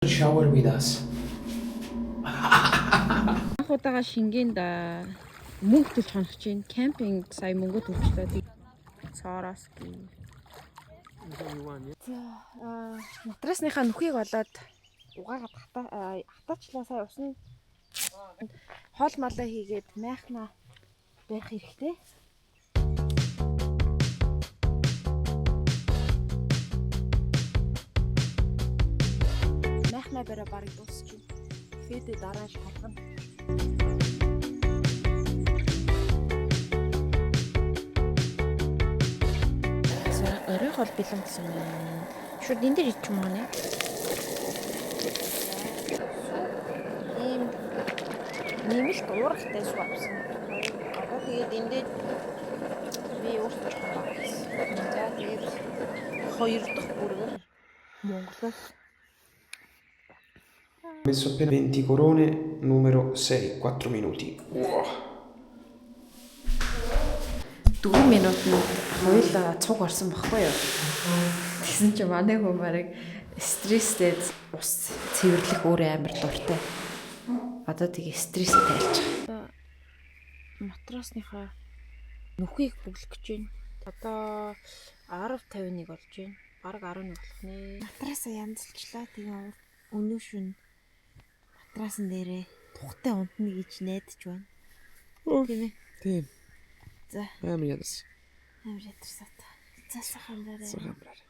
Shower with us. Анхудаага шингээнд мөнгө төлж хонох чинь кемпинг сая мөнгө төлчлөө. Цаороски. Матрасныхаа нүхийг олоод угаагаад хатаачлаа сая усны хоол малаа хийгээд майхнаа байх хэрэгтэй. Майхнаа бараа барыг дуусчих. Фэдэ дараа шалгана. Орой хол бэлэн гэсэн байна. Шууд энэ дээр идчих юм байна. Ийм нэмэлт уурахтай суу авсан. Одоо тэгээд энэ дээр би өөртөө хаваасан. За тэгээд хоёр дахь бүргээр Монголоос Messo appena 20 corone, numero 6, 4 minuti. Wow. 4 минутанд хоёулаа цуг орсон баггүй юу? Тэсэн чи манай хүн барыг стресстэй ус цэвэрлэх өөр амар дуртай. Одоо тэгээ стресстэй тайлж байгаа. Матрасныхаа нүхийг бүглэх гэж байна. Одоо 10:51 болж байна. Бараг 11 болох нэ. Матрасаа янзлчлаа. Тэгээ өнөө шүн матрасан дээрээ тухтай унтна гэж найдаж байна. Тийм ээ. Тийм. За. Амар ядас. Амар ядарсаа та. За сахамраарай. Сахамраарай.